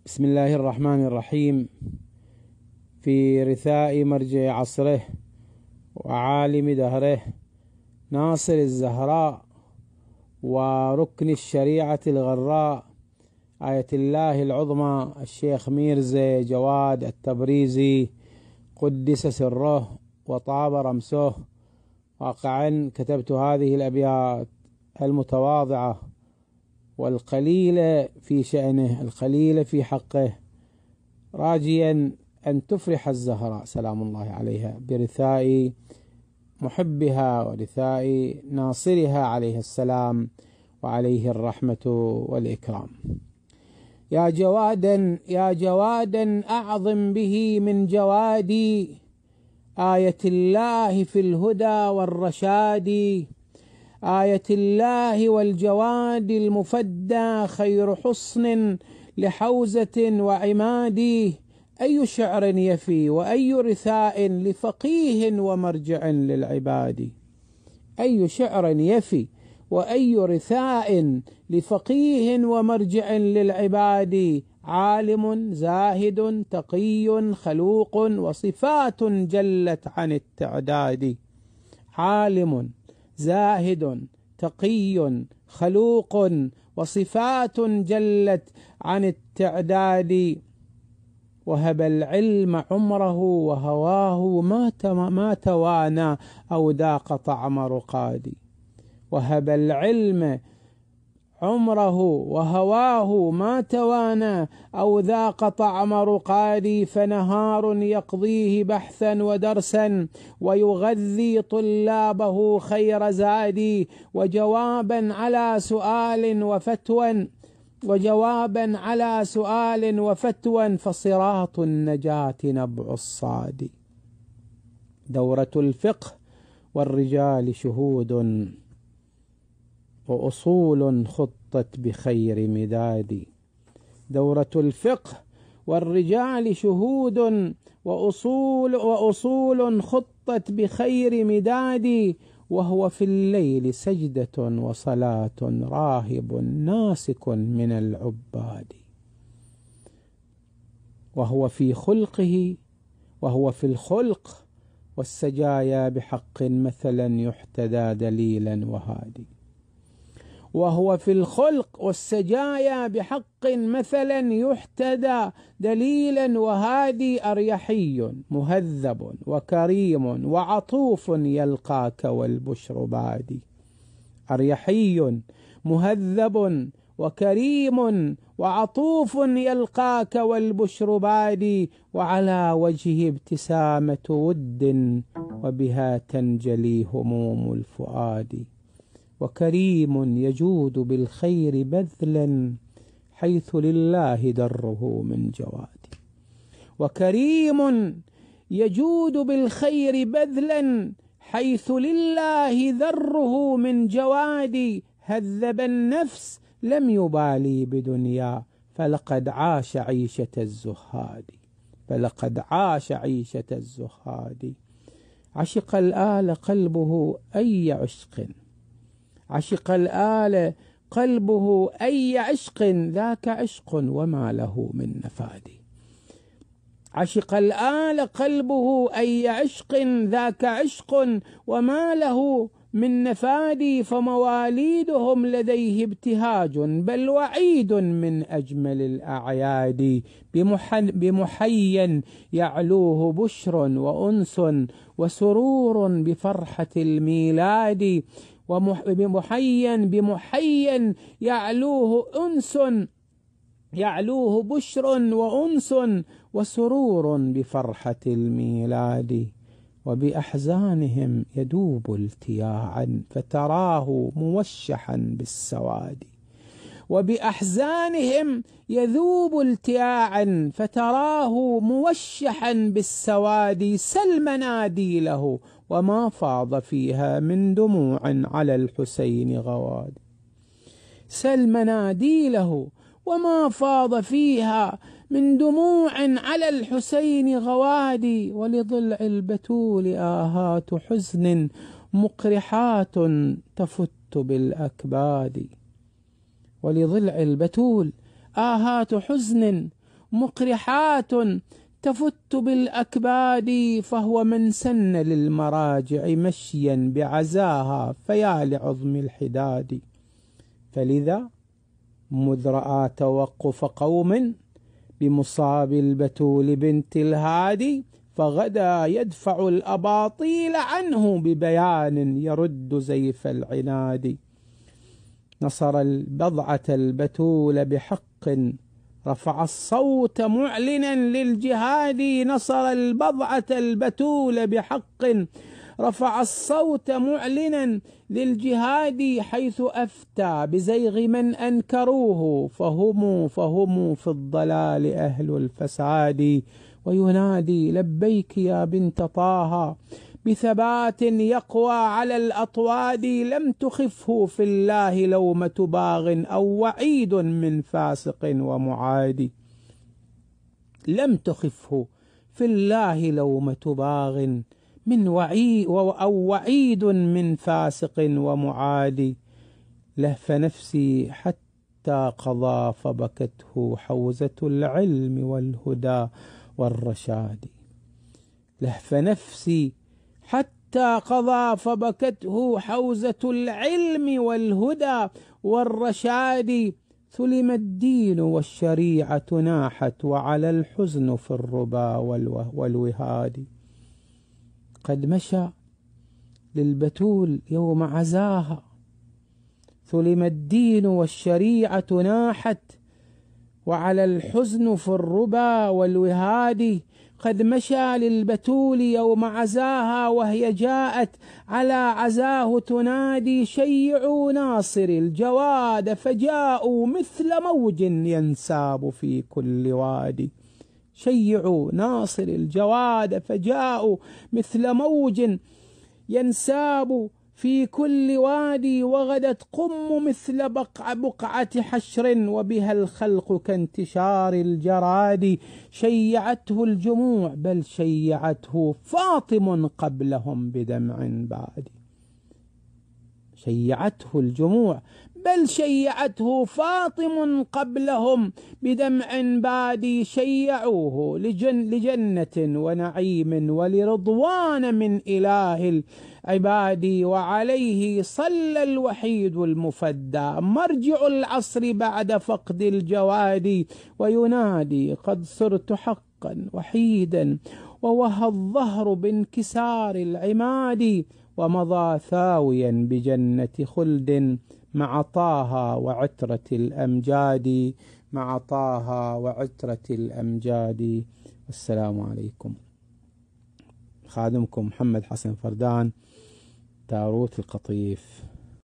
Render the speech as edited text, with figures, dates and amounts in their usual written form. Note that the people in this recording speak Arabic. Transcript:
بسم الله الرحمن الرحيم. في رثاء مرجع عصره وعالم دهره ناصر الزهراء وركن الشريعة الغراء آية الله العظمى الشيخ ميرزا جواد التبريزي قدس سره وطاب رمسه. واقعا كتبت هذه الأبيات المتواضعة والقليلة في شأنه، القليلة في حقه، راجيا أن تفرح الزهراء سلام الله عليها برثاء محبها ورثاء ناصرها عليه السلام وعليه الرحمة والإكرام. يا جوادا أعظم به من جوادي، آية الله في الهدى والرشاد، آية الله والجواد المفدى خير حصن لحوزة وعماد. أي شعر يفي وأي رثاء لفقيه ومرجع للعباد. أي شعر يفي وأي رثاء لفقيه ومرجع للعباد. عالم زاهد تقي خلوق وصفات جلت عن التعداد. عالم زاهد تقي خلوق وصفات جلت عن التعداد. وهب العلم عمره وهواه ما توانى أو ذاق طعم رقاد. وهب العلم عمره وهواه ما توانى أو ذاق طعم رقاد. فنهار يقضيه بحثا ودرسا ويغذي طلابه خير زاد. وجوابا على سؤال وفتوى فصراط النجاة نبع الصاد. دورة الفقه والرجال شهود وأصول خطت بخير مداد. دورة الفقه والرجال شهود وأصول خطت بخير مداد. وهو في الليل سجدة وصلاة راهب ناسك من العباد. وهو في الخلق والسجايا بحق مثلا يحتدى دليلا وهادي. وهو في الخلق والسجايا بحق مثلا يحتدى دليلا وهادي. أريحي مهذب وكريم وعطوف يلقاك والبشر بادي. أريحي مهذب وكريم وعطوف يلقاك والبشر بادي. وعلى وجهه ابتسامة ود وبها تنجلي هموم الفؤاد. وكريم يجود بالخير بذلا حيث لله دره من جواد. وكريم يجود بالخير بذلا حيث لله ذره من جواد. هذب النفس لم يبالي بدنيا فلقد عاش عيشة الزهاد. عشق الآل قلبه أي عشق، عشق الآل قلبه أي عشق ذاك عشق وما له من نفاد. عشق الآل قلبه أي عشق ذاك عشق وما له من نفاد. فمواليدهم لديه ابتهاج بل وعيد من أجمل الأعياد. بمحيا يعلوه بشر وأنس وسرور بفرحة الميلاد. بمحيا يعلوه بشر وأنس وسرور بفرحة الميلاد. وبأحزانهم يذوب التياعا فتراه موشحا بالسواد. وبأحزانهم يذوب التياعا فتراه موشحا بالسواد. سل مناديله وما فاض فيها من دموع على الحسين غواد. سل مناديله وما فاض فيها من دموع على الحسين غواد. ولضلع البتول آهات حزن مقرحات تفت بالأكباد. ولضلع البتول آهات حزن مقرحات تفت بالأكباد، فهو من سن للمراجع مشيا بعزاها فيا لعظم الحداد. فلذا مذ رأى توقف قوم بمصاب البتول بنت الهادي، فغدا يدفع الأباطيل عنه ببيان يرد زيف العناد. نصر البضعة البتول بحق رفع الصوت معلنا للجهاد. نصر البضعة البتول بحق رفع الصوت معلنا للجهاد، حيث أفتى بزيغ من أنكروه، فهم في الضلال أهل الفساد. وينادي لبيك يا بنت طه بثبات يقوى على الأطواد، لم تخفه في الله لومة باغ أو وعيد من فاسق ومعاد. لم تخفه في الله لومة باغ أو وعيد من فاسق ومعاد. لهف نفسي حتى قضى فبكته حوزة العلم والهدى والرشاد. لهف نفسي حتى قضى فبكته حوزة العلم والهدى والرشاد. ثلم الدين والشريعة ناحت وعلى الحزن في الربا والوهاد. قد مشى للبتول يوم عزاها، ثلم الدين والشريعة ناحت وعلى الحزن في الربا والوهاد. قد مشى للبتول يوم عزاها وهي جاءت على عزاه تنادي، شيعوا ناصر الجواد فجاءوا مثل موج ينساب في كل وادي. شيعوا ناصر الجواد فجاءوا مثل موج ينساب في كل وادي، وغدت قم مثل بقعة حشر وبها الخلق كانتشار الجراد. شيعته الجموع بل شيعته فاطم قبلهم بدمع باد. شيعته الجموع بل شيعته فاطم قبلهم بدمع بادي. شيعوه لجنة ونعيم ولرضوان من إله العباد، وعليه صلى الوحيد المفدى مرجع العصر بعد فقد الجواد. وينادي قد صرت حقا وحيدا ووهى الظهر بانكسار العماد، ومضى ثاويا بجنة خلد مع طه وعترة الأمجاد. مع طه وعترة الأمجاد. والسلام عليكم. خادمكم محمد حسن فردان، تاروت القطيف.